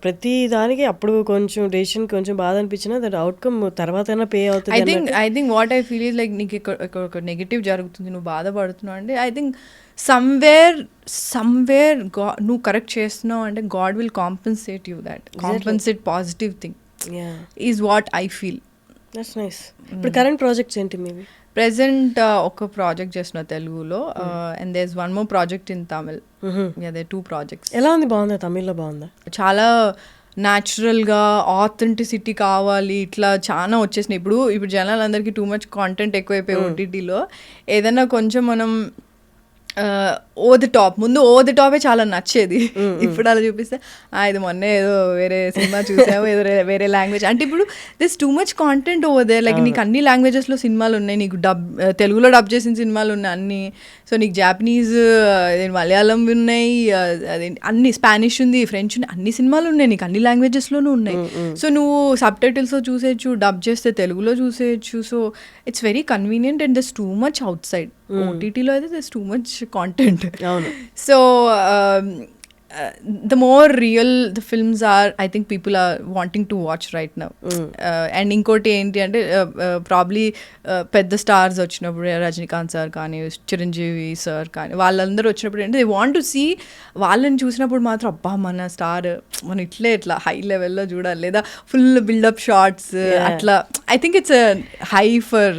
ప్రతి దానికి అప్పుడు కొంచెం డెసిషన్ కొంచెం బాధ అనిపించినా దట్ అవుట్కమ్ తర్వాత పే అవుతుంది. I think what I feel is like నీకు ఇక్కడ ఒక నెగిటివ్ జరుగుతుంది, నువ్వు బాధపడుతున్నావు అంటే ఐ థింక్ సమ్వేర్ నువ్వు కరెక్ట్ చేస్తున్నావు అంటే God will compensate you that, compensate positive thing is what I feel. That's nice. ఇప్పుడు కరెంట్ ప్రాజెక్ట్స్ ఏంటి మీవి? ప్రెసెంట్ ఒక ప్రాజెక్ట్ చేసిన తెలుగులో, and there is one more project in Tamil. అదే 2 ప్రాజెక్ట్స్. ఎలా ఉంది? బాగుందా? తమిళ్లో బాగుందా? చాలా న్యాచురల్గా ఆథెంటిసిటీ కావాలి, ఇట్లా చాలా వచ్చేసినాయి. ఇప్పుడు జనాలందరికీ టూ మచ్ కాంటెంట్ ఎక్కువైపోయి ఓటీటీలో. ఏదైనా కొంచెం మనం ముందు ఓ ది టాపే చాలా నచ్చేది. ఇప్పుడు అలా చూపిస్తే ఇది మొన్న ఏదో వేరే సినిమా చూసాము, ఏదో వేరే లాంగ్వేజ్ అంటే ఇప్పుడు this too much content over there. Like నీకు అన్ని లాంగ్వేజెస్లో సినిమాలు ఉన్నాయి, నీకు తెలుగులో డబ్ చేసిన సినిమాలు ఉన్నాయి అన్ని. సో నీకు జాపనీస్, మలయాళం ఉన్నాయి, అన్ని స్పానిష్ ఉంది, ఫ్రెంచ్ ఉంది, అన్ని సినిమాలు ఉన్నాయి నీకు, అన్ని లాంగ్వేజెస్లోనూ ఉన్నాయి. సో నువ్వు సబ్ టైటిల్స్లో చూసేయచ్చు, డబ్ చేస్తే తెలుగులో చూసేయచ్చు. So it's very convenient and thus too much outside. ఓటీటీలో అయితే thus too much content. So the more real the films are, I think people are wanting to watch right now. And inkoti enti ante probably pedda stars vachinappudu Rajinikanth sir kaani Chiranjeevi sir kaani vallandaru vachinappudu ante they want to see వాళ్ళని చూసినప్పుడు మాత్రం అబ్బా మన star మనం ఇట్లా high లెవెల్లో చూడాలి, లేదా ఫుల్ బిల్డప్ షార్ట్స్ అట్లా. I think it's high for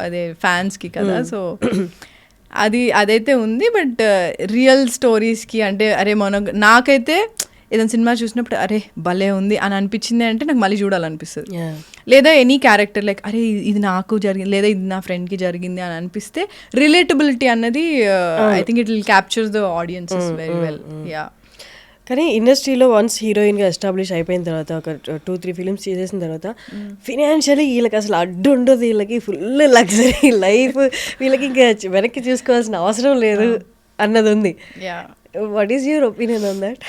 అదే ఫ్యాన్స్కి కదా. సో అదైతే ఉంది. బట్ రియల్ స్టోరీస్కి అంటే నాకైతే ఏదైనా సినిమా చూసినప్పుడు అరే భలే ఉంది అని అనిపించింది అంటే నాకు మళ్ళీ చూడాలనిపిస్తుంది. లేదా ఎనీ క్యారెక్టర్ లైక్ అరే ఇది నాకు జరిగింది, లేదా ఇది నా ఫ్రెండ్కి జరిగింది అని అనిపిస్తే రిలేటబిలిటీ అన్నది I think it will capture the audiences very well. Yeah. కానీ ఇండస్ట్రీలో వన్స్ హీరోయిన్గా ఎస్టాబ్లిష్ అయిపోయిన తర్వాత ఒక 2-3 ఫిలిమ్స్ చేసేసిన తర్వాత ఫినాన్షియలీ వీళ్ళకి అసలు అడ్డు ఉండదు, వీళ్ళకి ఫుల్ లగ్జరీ లైఫ్, వీళ్ళకి ఇంకా వెనక్కి చూసుకోవాల్సిన అవసరం లేదు అన్నది ఉంది. What is your opinion on that?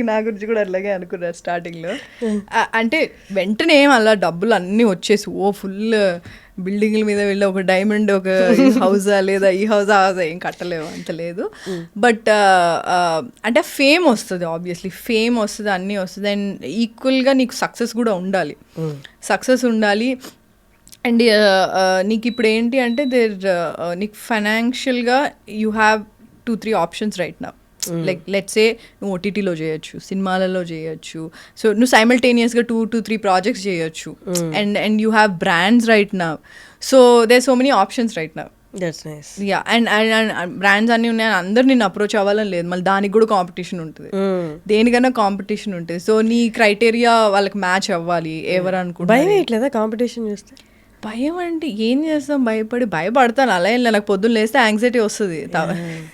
నా గురించి కూడా అలాగే అనుకున్నారు స్టార్టింగ్లో. అంటే వెంటనే ఏం అలా డబ్బులు అన్నీ వచ్చేసి ఫుల్ బిల్డింగ్ల మీద వెళ్ళి ఒక డైమండ్ ఒక హౌజా లేదా ఈ హౌజా ఏం కట్టలేవు అంత లేదు. బట్ అంటే ఫేమ్ వస్తుంది, ఆబ్వియస్లీ ఫేమ్ వస్తుంది, అన్నీ వస్తుంది. అండ్ ఈక్వల్గా నీకు సక్సెస్ కూడా ఉండాలి, సక్సెస్ ఉండాలి. అండ్ నీకు ఇప్పుడు ఏంటి అంటే నీకు ఫైనాన్షియల్గా you have 2-3 options right now. Like let's say నువ్వు ఓటీటీలో చేయొచ్చు, సినిమాలలో చేయొచ్చు. సో నువ్వు సైమల్టేనియస్గా 2-3 ప్రాజెక్ట్స్ చేయొచ్చు. And you have brands right now. So there so many options right now. That's nice. Yeah. And brands అన్నీ ఉన్నాయి, అందరు నిన్ను అప్రోచ్ అవ్వాలని లేదు, మళ్ళీ దానికి కూడా కాంపిటీషన్ ఉంటుంది, దేనికైనా కాంపిటీషన్ ఉంటుంది. సో నీ క్రైటీరియా వాళ్ళకి మ్యాచ్ అవ్వాలి. ఎవరు అనుకుంటా భయం వేయట్లేదా కాంపిటీషన్ చూస్తే? భయం అంటే ఏం చేస్తాం, భయపడతాను. అలా ఏం నాకు పొద్దున్న లేస్తే యాంగ్జైటీ వస్తుంది.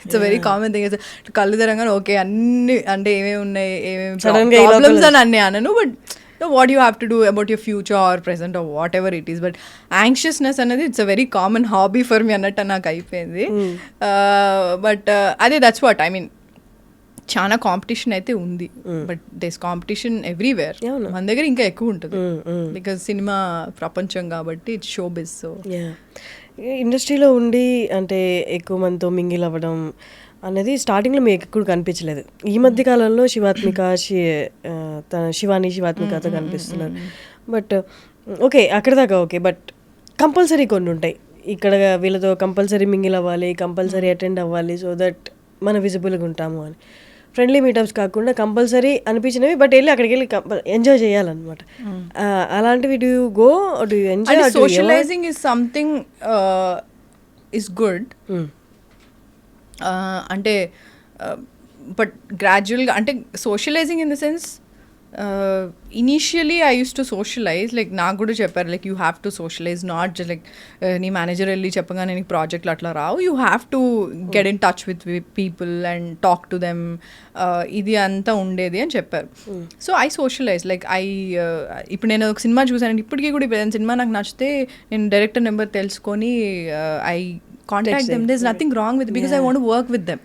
It's a very common thing. కళ్ళు తెరంగానే ఓకే అన్ని అంటే ఏమేమి ఉన్నాయి, ఏమేమి ప్రాబ్లమ్స్ అని అన్నీ అనను. But what you have to do about your future or present or whatever it is. But anxiousness అనేది it's a very common hobby for me అన్నట్టు నాకు అయిపోయింది. బట్ అదే దట్స్ వాట్ ఐ మీన్. చాలా competition అయితే ఉంది, but does competition everywhere. మన దగ్గర ఇంకా ఎక్కువ ఉంటుంది బికాజ్ సినిమా ప్రపంచం కాబట్టి ఇట్స్ షో బిజ్. సో ఇండస్ట్రీలో ఉండి అంటే ఎక్కువ మందితో మింగిల్ అవ్వడం అనేది స్టార్టింగ్లో మీకు ఎక్కువ కనిపించలేదు. ఈ మధ్య కాలంలో శివాత్మికతో కనిపిస్తున్నారు. బట్ ఓకే అక్కడ దాకా ఓకే, బట్ కంపల్సరీ కొన్ని ఉంటాయి. ఇక్కడ వీళ్ళతో కంపల్సరీ మింగిల్ అవ్వాలి, కంపల్సరీ అటెండ్ అవ్వాలి, సో దట్ మన విజిబుల్గా ఉంటాము అని. ఫ్రెండ్లీ మీటప్స్ కాకుండా కంపల్సరీ అనిపించినవి బట్ వెళ్ళి అక్కడికి వెళ్ళి ఎంజాయ్ చేయాలన్నమాట. అలాంటివి do you go, do you enjoy? Socialising is something is good. అంటే బట్ గ్రాడ్యువల్గా అంటే socialising in the sense initially I use to socialise. Like నాకు కూడా చెప్పారు like you have to socialise, not just like నీ manager వెళ్ళి చెప్పగానే నీకు ప్రాజెక్ట్లు అట్లా రావు. You have to get in touch with people and talk to them. ఇది అంతా ఉండేది అని చెప్పారు. సో ఐ సోషలైజ్ లైక్ ఇప్పుడు నేను ఒక సినిమా చూసాను, ఇప్పటికీ కూడా ఇప్పుడు సినిమా నాకు నచ్చితే నేను డైరెక్టర్ నెంబర్ తెలుసుకొని I contact them. There's nothing wrong with it because I want to work with them.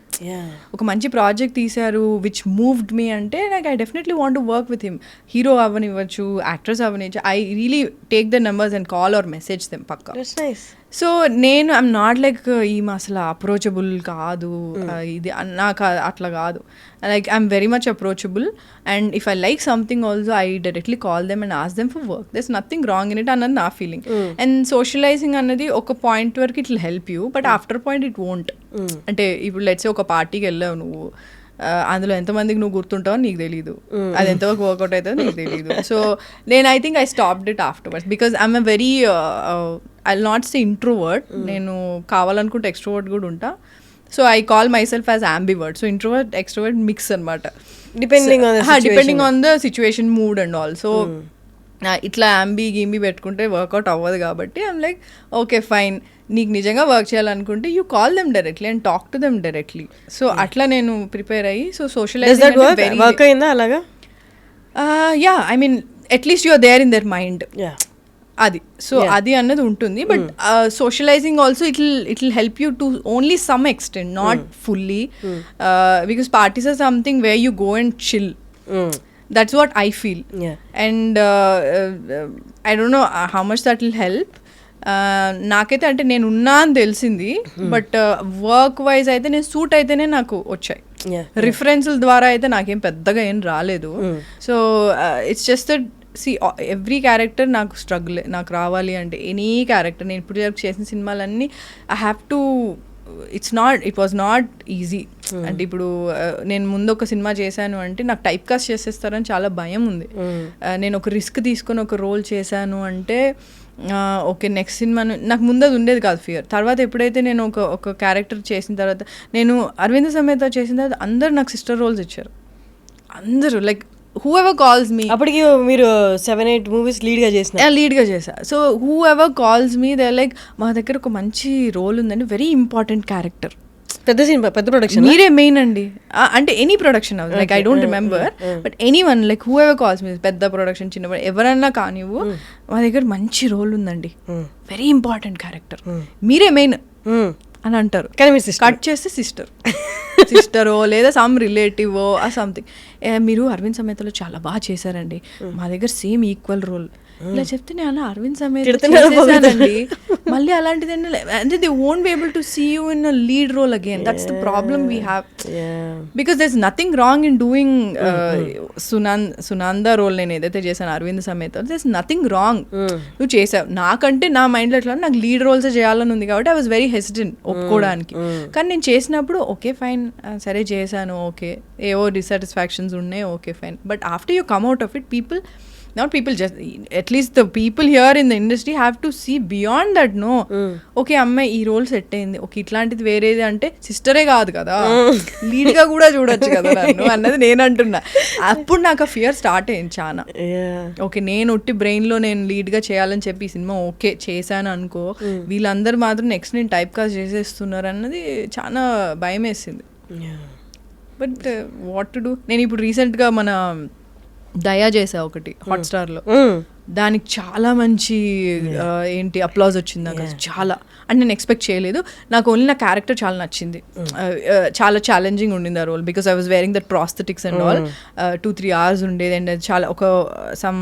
ఒక మంచి ప్రాజెక్ట్ తీశారు విచ్ మూవ్డ్ మీ అంటే నాకు I definitely want to work with him. Hero అవ్వనివ్వచ్చు, యాక్టర్స్ అవ్వనివ్వచ్చు, I really take the numbers and call or message them పక్కా. So నేను I'm not like ఈమె అసలు అప్రోచబుల్ కాదు, ఇది నాకు అట్లా కాదు. Like I'm very much approachable and if I like something also I directly call them and ask them for work. There's nothing wrong in it అన్నది నా ఫీలింగ్. అండ్ సోషలైజింగ్ అన్నది ఒక పాయింట్ వరకు it will help you, but after point it won't. అంటే ఇప్పుడు let's ఒక పార్టీకి వెళ్ళావు నువ్వు, అందులో ఎంతమందికి నువ్వు గుర్తుంటావో నీకు తెలీదు, అది ఎంతవరకు వర్కౌట్ అవుతుందో నీకు తెలీదు. సో నేను I think I stopped it afterwards because I'm a very I will not say introvert. నేను కావాలనుకుంటే ఎక్స్ట్రోవర్ట్ కూడా ఉంటా. So I call myself as ambivert. So introvert extrovert mix అనమాట, depending on the situation, mood and all. So ఇట్లా గింబి పెట్టుకుంటే work out అవ్వదు కాబట్టి ఐమ్ లైక్ ఓకే ఫైన్, నీకు నిజంగా వర్క్ చేయాలనుకుంటే you call them directly and talk to them directly. So అట్లా నేను ప్రిపేర్ అయ్యి so socializing yeah I mean at least you are there in their mind అది. సో అది అన్నది ఉంటుంది. But socializing also it will help you to only some extent, not fully, because parties are something where you go and chill. That's what I feel. And I don't know how much that will help. నాకైతే అంటే నేను ఉన్నా అని తెలిసింది, but work wise అయితే నేను suit అయితేనే నాకు వచ్చాయి. రిఫరెన్స్ల ద్వారా అయితే నాకేం పెద్దగా ఏం రాలేదు. So it's just that every character నాకు స్ట్రగుల్, నాకు రావాలి అంటే ఎనీ క్యారెక్టర్. నేను ఇప్పుడు చేసిన సినిమాలన్నీ I have to it was not easy. అంటే ఇప్పుడు నేను ముందు ఒక సినిమా చేశాను అంటే నాకు టైప్ కాస్ట్ చేసేస్తారని చాలా భయం ఉంది. నేను ఒక రిస్క్ తీసుకొని ఒక రోల్ చేశాను అంటే ఓకే నెక్స్ట్ సినిమా నాకు ముందు అది ఉండేది కాదు ఫియర్. తర్వాత ఎప్పుడైతే నేను ఒక క్యారెక్టర్ చేసిన తర్వాత, నేను అరవింద సమేత చేసిన తర్వాత అందరు నాకు సిస్టర్ రోల్స్ ఇచ్చారు. అందరూ లైక్ whoever calls me, అప్పటికి మీరు 7-8 మూవీస్ లీడ్గా చేశా. So whoever calls me they're like మా దగ్గర ఒక మంచి రోల్ ఉందండి, వెరీ ఇంపార్టెంట్ క్యారెక్టర్, పెద్ద సినిమా, పెద్ద ప్రొడక్షన్, మీరే మెయిన్ అండి అంటే any production like I don't remember, but any one like whoever calls me, పెద్ద ప్రొడక్షన్ చిన్న ఎవరన్నా కానివ్వు, మా దగ్గర మంచి రోల్ ఉందండి, వెరీ ఇంపార్టెంట్ క్యారెక్టర్, మీరే మెయిన్ అని అంటారు. కానీ మీరు కట్ చేస్తే సిస్టరో లేదా సమ్ రిలేటివో ఆ సంథింగ్, మీరు అరవింద్ సమేతలో చాలా బాగా చేశారండి, మా దగ్గర సేమ్ ఈక్వల్ రోల్ ఇలా చెప్తే నేను అలా అరవింద్ సమేత చేశానండి మళ్ళీ అలాంటిది అంటే they won't be able to see you in a lead role again. That's the problem we have, because there is nothing wrong in doing Sunanda role నేను ఏదైతే చేశాను అరవింద్ సమేత, దర్ ఇస్ నథింగ్ రాంగ్. నువ్వు చేసావు, నాకంటే నా మైండ్లో ఎట్లా నాకు లీడ్ రోల్స్ చేయాలని ఉంది కాబట్టి ఐ వాజ్ వెరీ హెసిటెంట్ ఒప్పుకోవడానికి. కానీ నేను చేసినప్పుడు ఓకే ఫైన్, సరే చేశాను, ఓకే ఏవో డిసాటిస్ఫాక్షన్స్ ఉన్నాయి, okay fine. But after you come out of it, not people, just at least the people here in the industry have to see beyond that. No, okay అమ్మాయి ఈ రోల్ సెట్ అయింది, okay ఇట్లాంటిది వేరేది అంటే సిస్టరే కాదు కదా, లీడ్ గా కూడా చూడొచ్చు కదా నన్ను అన్నది నేను అంటున్నా. అప్పుడు నాకు ఆ ఫియర్ స్టార్ట్ అయింది చాలా. ఓకే నేను ఒట్టి బ్రెయిన్ లో నేను లీడ్ గా చేయాలని చెప్పి ఈ సినిమా ఓకే చేశాను అనుకో, వీళ్ళందరూ మాత్రం నెక్స్ట్ నేను టైప్ కాస్ట్ చేసేస్తున్నారు అన్నది చాలా భయం వేసింది. But what to do. నేను ఇప్పుడు రీసెంట్ గా మన దయా చేసా ఒకటి హాట్స్టార్లో, దానికి చాలా మంచి ఏంటి అప్లాజ్ వచ్చింది నాకు, చాలా అంటే నేను ఎక్స్పెక్ట్ చేయలేదు. నాకు ఓన్లీ నా క్యారెక్టర్ చాలా నచ్చింది, చాలా ఛాలెంజింగ్ ఉండింది ఆ role, because I was wearing that prosthetics and all. 2-3 hours ఉండేది అండ్ చాలా ఒక సమ్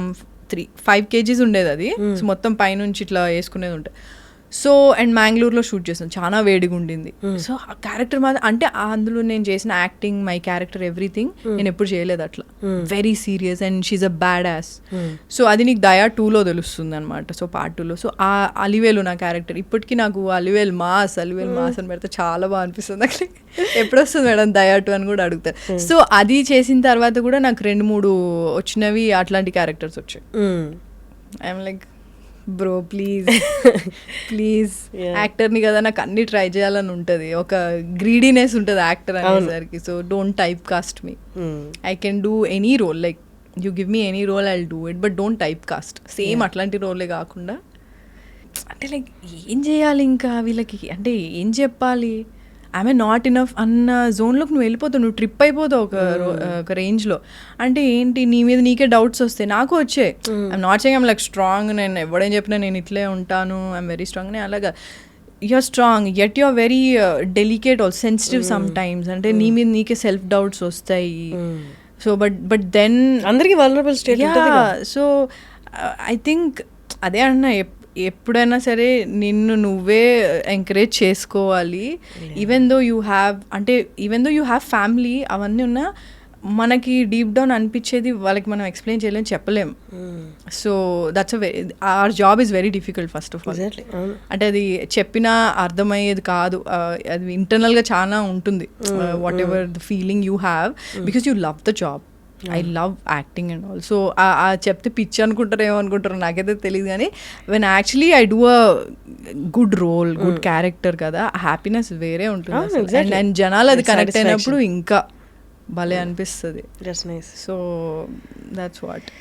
5 kgs ఉండేది అది. సో మొత్తం పైనుంచి ఇట్లా వేసుకునేది ఉంటుంది. సో అండ్ మ్యాంగ్లూర్లో షూట్ చేసాను, చాలా వేడిగా ఉండింది. సో ఆ క్యారెక్టర్ మాత్రం అంటే అందులో నేను చేసిన యాక్టింగ్, మై క్యారెక్టర్, ఎవ్రీథింగ్ నేను ఎప్పుడు చేయలేదు అట్లా. Very serious and she's a bad ass. So అది నీకు దయా 2లో తెలుస్తుంది అనమాట. సో పార్ట్ 2లో సో ఆ అలివేలు నా క్యారెక్టర్, ఇప్పటికీ నాకు అలివేల్ మాస్ అని పెడితే చాలా బాగా అనిపిస్తుంది. అక్కడ ఎప్పుడు వస్తుంది మేడం దయా 2 అని కూడా అడుగుతారు. సో అది చేసిన తర్వాత కూడా నాకు 2-3 వచ్చినవి అట్లాంటి క్యారెక్టర్స్ వచ్చాయి. ఐఎమ్ లైక్ బ్రో ప్లీజ్ యాక్టర్ని కదా, నాకు అన్ని ట్రై చేయాలని ఉంటుంది, ఒక గ్రీడీనెస్ ఉంటుంది యాక్టర్ అనేసరికి. So don't typecast me, I can do any role, like you give me any role I will do it, but don't typecast. Same అట్లాంటి రోలే కాకుండా అంటే లైక్ ఏం చేయాలి ఇంకా వీళ్ళకి, అంటే ఏం చెప్పాలి, ఐఎమ్ నాట్ ఇనఫ్ అన్న జోన్లోకి నువ్వు వెళ్ళిపోతావు, నువ్వు ట్రిప్ అయిపోతావు ఒక రేంజ్లో. అంటే ఏంటి నీ మీద నీకే డౌట్స్ వస్తాయి, నాకు వచ్చాయి. I'm not saying I'm like strong, నేను ఎవడేం చెప్పినా నేను ఇట్లే ఉంటాను, ఐఎమ్ వెరీ స్ట్రాంగ్, నేను అలాగా you're strong, yet you're very delicate or sensitive sometimes. అంటే నీ మీద నీకే సెల్ఫ్ డౌట్స్ వస్తాయి. సో బట్ దెన్ అందరికి vulnerable state so I think అదే అన్నా, ఎప్పుడైనా సరే నిన్ను నువ్వే ఎంకరేజ్ చేసుకోవాలి. Even though you have family అవన్నీ ఉన్నా మనకి డీప్ డౌన్ అనిపించేది వాళ్ళకి మనం ఎక్స్ప్లెయిన్ చేయలేం, చెప్పలేం. So that's our job is very difficult first of all. అంటే అది చెప్పినా అర్థమయ్యేది కాదు, అది ఇంటర్నల్గా చాలా ఉంటుంది. Whatever the feeling you have because you love the job. I love acting and all. So చెప్తే పిచ్చి అనుకుంటారు, ఏమనుకుంటారో నాకైతే తెలియదు, కానీ when actually I do a good role, good character కదా, హ్యాపీనెస్ వేరే ఉంటుంది. అండ్ జనాలు అది కనెక్ట్ అయినప్పుడు ఇంకా భలే అనిపిస్తుంది. That's nice. So that's what.